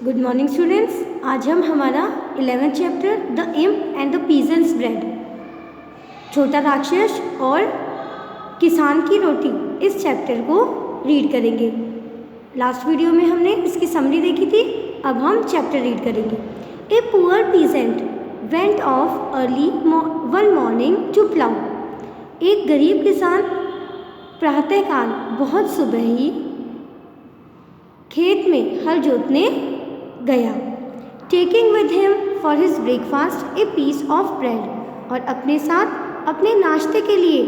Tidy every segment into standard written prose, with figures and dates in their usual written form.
Good morning students. आज हम हमारा 11th chapter the imp and the peasants bread, छोटा राक्षस और किसान की रोटी, इस चैप्टर को रीड करेंगे। लास्ट वीडियो में हमने इसकी समरी देखी थी, अब हम चैप्टर रीड करेंगे। A poor peasant went off early one morning to plough. एक गरीब किसान प्रातःकाल बहुत सुबह ही खेत में हल जोतने गया। Taking with him for his breakfast a piece of bread, और अपने साथ अपने नाश्ते के लिए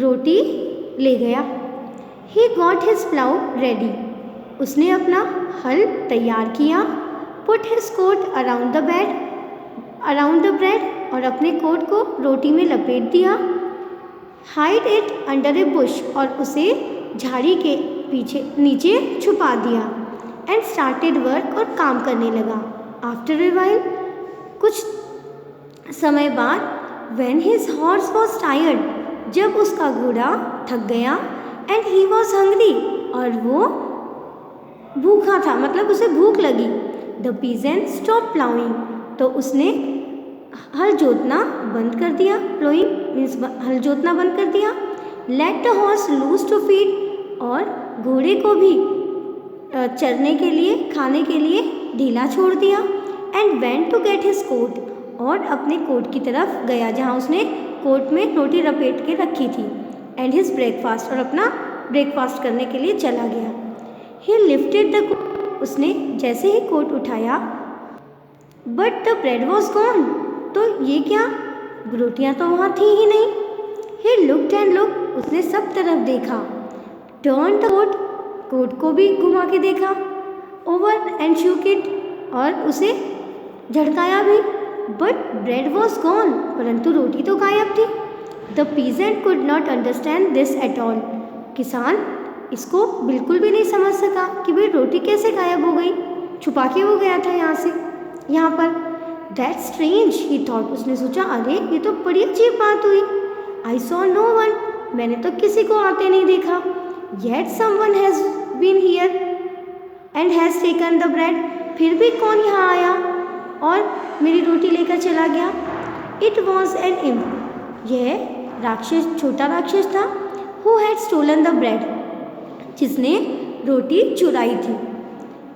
रोटी ले गया। He got his plough ready, उसने अपना हल तैयार किया। Put his coat around the bread, और अपने कोट को रोटी में लपेट दिया। Hide it under a bush, और उसे झाड़ी के नीचे छुपा दिया। एंड स्टार्टेड वर्क, और काम करने लगा। आफ्टर ए वाइल, कुछ समय बाद, when his horse was tired, जब उसका घोड़ा थक गया, एंड ही वॉज हंग्री, और वो भूखा था, मतलब उसे भूख लगी। द पीजेंट स्टॉप प्लाउइंग, तो उसने हल जोतना बंद कर दिया। प्लोइंग मीन्स हल जोतना बंद कर दिया। Let the horse loose to feed, और घोड़े को भी चरने के लिए, खाने के लिए ढीला छोड़ दिया। And went to get his coat, और अपने कोट की तरफ गया जहाँ उसने कोट में रोटी लपेट के रखी थी। एंड हिज ब्रेकफास्ट, और अपना ब्रेकफास्ट करने के लिए चला गया। ही लिफ्टेड द कोट, उसने जैसे ही कोट उठाया, but the bread was gone, तो ये क्या, रोटियाँ तो वहाँ थी ही नहीं। ही लुक्ड एंड लुक्ड, उसने सब तरफ देखा। टर्न द कोट, कोट को भी घुमा के देखा। ओवर एंड शूक इट, और उसे झटकाया भी। बट ब्रेड वॉज गॉन, परंतु रोटी तो गायब थी। The peasant could not understand this at all, किसान इसको बिल्कुल भी नहीं समझ सका कि भाई रोटी कैसे गायब हो गई, छुपा के वो गया था यहाँ पर। दैट स्ट्रेंज ही थॉट, उसने सोचा अरे ये तो बड़ी अजीब बात हुई। आई सॉ नो वन, मैंने तो किसी को आते नहीं देखा। Yet someone has been here and has taken the bread, फिर भी कौन यहाँ आया और मेरी रोटी लेकर चला गया। इट वॉज एन इम्प, यह राक्षस, छोटा राक्षस था। Who had stolen the bread, जिसने रोटी चुराई थी।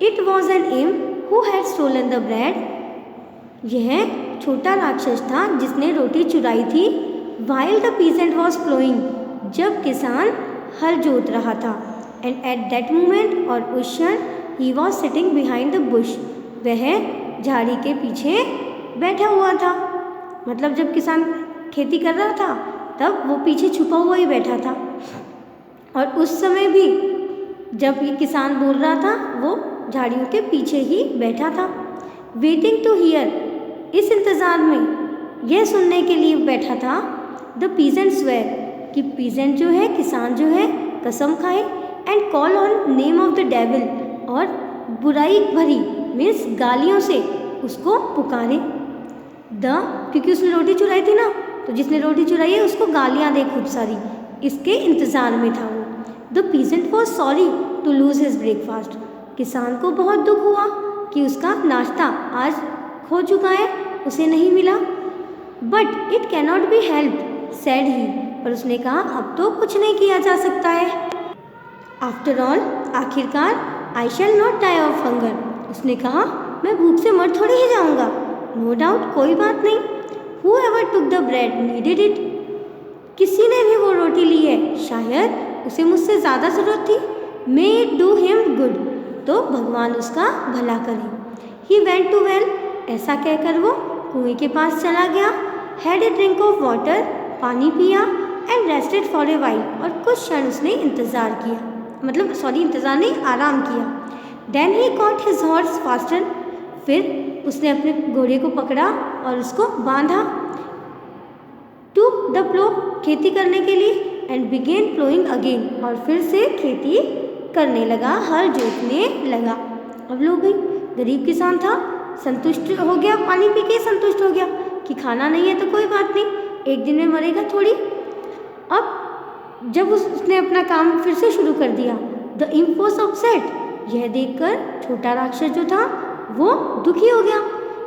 It was an imp who had stolen the bread, यह छोटा राक्षस था जिसने रोटी चुराई थी। While the peasant was ploughing, जब किसान हल जोत रहा था। एंड एट दैट मोमेंट, और उस क्षण, he was sitting behind the Bush, वह झाड़ी के पीछे बैठा हुआ था। मतलब जब किसान खेती कर रहा था तब वो पीछे छुपा हुआ ही बैठा था। और उस समय भी जब ये किसान बोल रहा था वो झाड़ियों के पीछे ही बैठा था। वेटिंग टू हियर, इस इंतज़ार में, यह सुनने के लिए बैठा था। द पीजेंट स्वेयर, कि पीजेंट जो है, किसान जो है, कसम खाए। And call on name of the devil, और बुराई भरी मीन्स गालियों से उसको पुकारे। क्योंकि उसने रोटी चुराई थी ना, तो जिसने रोटी चुराई है उसको गालियाँ दे खूब सारी, इसके इंतज़ार में था वो। The peasant was sorry to lose his breakfast, किसान को बहुत दुख हुआ कि उसका नाश्ता आज खो चुका है, उसे नहीं मिला। But it cannot be helped, said he, पर उसने कहा अब तो कुछ नहीं किया जा सकता है। आफ्टर ऑल, आखिरकार, I shall not die of hunger, उसने कहा मैं भूख से मर थोड़ी ही जाऊंगा। नो डाउट, कोई बात नहीं। Who ever took the bread needed it, किसी ने भी वो रोटी ली है, शायद उसे मुझसे ज़्यादा ज़रूरत थी। May it do him good, तो भगवान उसका भला करे। ही वेंट टू वेल, ऐसा कहकर वो कुएं के पास चला गया। Had a drink of water, पानी पिया। And rested for a while, और कुछ क्षण उसने इंतज़ार किया, मतलब इंतज़ार नहीं, आराम किया। Then he caught his horse fasten, फिर उसने अपने घोड़े को पकड़ा और उसको बांधा। टू द प्लो, खेती करने के लिए। एंड बिगेन प्लोइंग अगेन, और फिर से खेती करने लगा, हल जोतने लगा। अब लोग गई, गरीब किसान था, संतुष्ट हो गया, पानी पी के संतुष्ट हो गया कि खाना नहीं है तो कोई बात नहीं, एक दिन में मरेगा थोड़ी। अब जब उसने अपना काम फिर से शुरू कर दिया, द इम्प वॉज अपसेट, यह देखकर छोटा राक्षस जो था वो दुखी हो गया,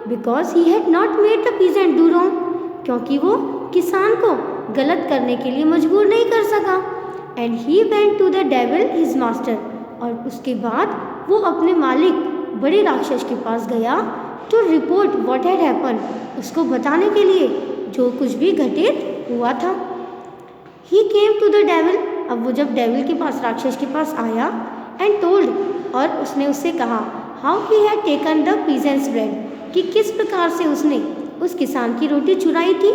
because he had not made the peasant do wrong, क्योंकि वो किसान को गलत करने के लिए मजबूर नहीं कर सका। And he went to the devil his master, और उसके बाद वो अपने मालिक बड़े राक्षस के पास गया to report what had happen, उसको बताने के लिए जो कुछ भी घटित हुआ था। ही केम टू द डेविल, अब वो जब डेविल के पास, राक्षस के पास आया, एंड टोल्ड, और उसने उससे कहा how he had taken the peasants bread, कि किस प्रकार से उसने उस किसान की रोटी चुराई थी।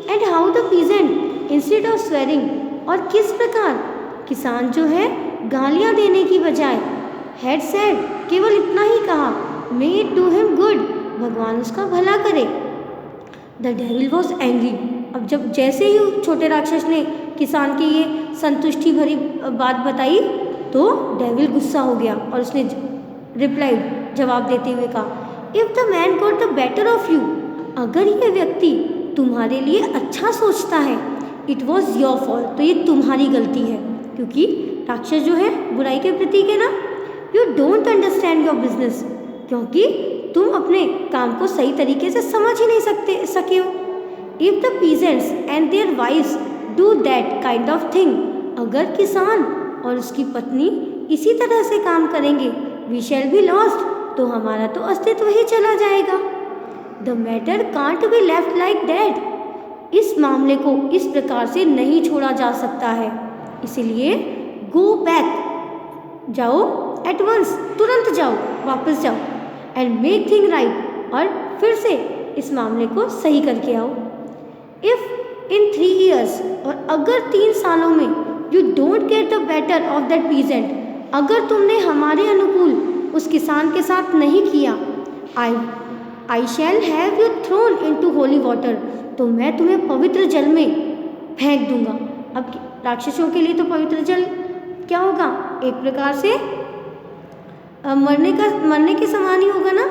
And how the peasant instead of swearing, और किस प्रकार किसान जो है गालियाँ देने की बजाय हैड सेड, केवल इतना ही कहा, may it do him good, भगवान उसका भला करे। द डेविल वॉज एंग्री, अब जब जैसे ही छोटे राक्षस ने किसान की ये संतुष्टि भरी बात बताई तो डेविल गुस्सा हो गया और उसने रिप्लाइड, जवाब देते हुए कहा, if the man got the better of you, अगर ये व्यक्ति तुम्हारे लिए अच्छा सोचता है, इट वॉज योर फॉल्ट, तो ये तुम्हारी गलती है, क्योंकि राक्षस जो है बुराई के प्रतीक है ना। You don't understand your business, क्योंकि तुम अपने काम को सही तरीके से समझ ही नहीं सके हो। If the peasants and their wives do that kind of thing, अगर किसान और उसकी पत्नी इसी तरह से काम करेंगे, वी शैल बी लॉस्ट, तो हमारा तो अस्तित्व ही चला जाएगा। The matter can't be left like that, इस मामले को इस प्रकार से नहीं छोड़ा जा सकता है, इसीलिए गो बैक, जाओ एट वंस, तुरंत जाओ, वापस जाओ, एंड मेक थिंग राइट, और फिर से इस मामले को सही करके आओ। इफ़ इन 3 years, और अगर 3 सालों में you don't get the better of that peasant, अगर तुमने हमारे अनुकूल उस किसान के साथ नहीं किया, I shall have you thrown into holy water, तो मैं तुम्हें पवित्र जल में फेंक दूंगा। अब राक्षसों के लिए तो पवित्र जल क्या होगा, एक प्रकार से मरने के समान ही होगा ना,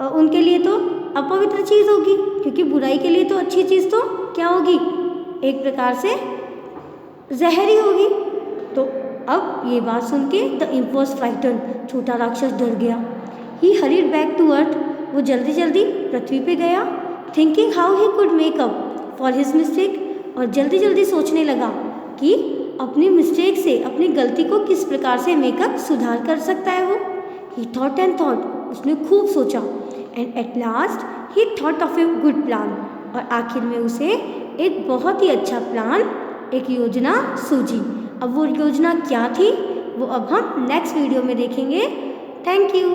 उनके लिए तो अपवित्र चीज़ होगी, क्योंकि बुराई के लिए तो अच्छी चीज़ तो क्या होगी, एक प्रकार से जहरी होगी। तो अब ये बात सुन के द इम्प वॉज फ्राइटन, छोटा राक्षस डर गया। ही हरीड बैक टू अर्थ, वो जल्दी जल्दी पृथ्वी पे गया, thinking how he could make up for his mistake, और जल्दी जल्दी सोचने लगा कि अपनी मिस्टेक से, अपनी गलती को किस प्रकार से मेकअप सुधार कर सकता है वो। ही थॉट एंड थॉट, उसने खूब सोचा, and at last he thought of a good plan, और आखिर में उसे एक बहुत ही अच्छा प्लान, एक योजना सूझी। अब वो योजना क्या थी वो अब हम नेक्स्ट वीडियो में देखेंगे। Thank you.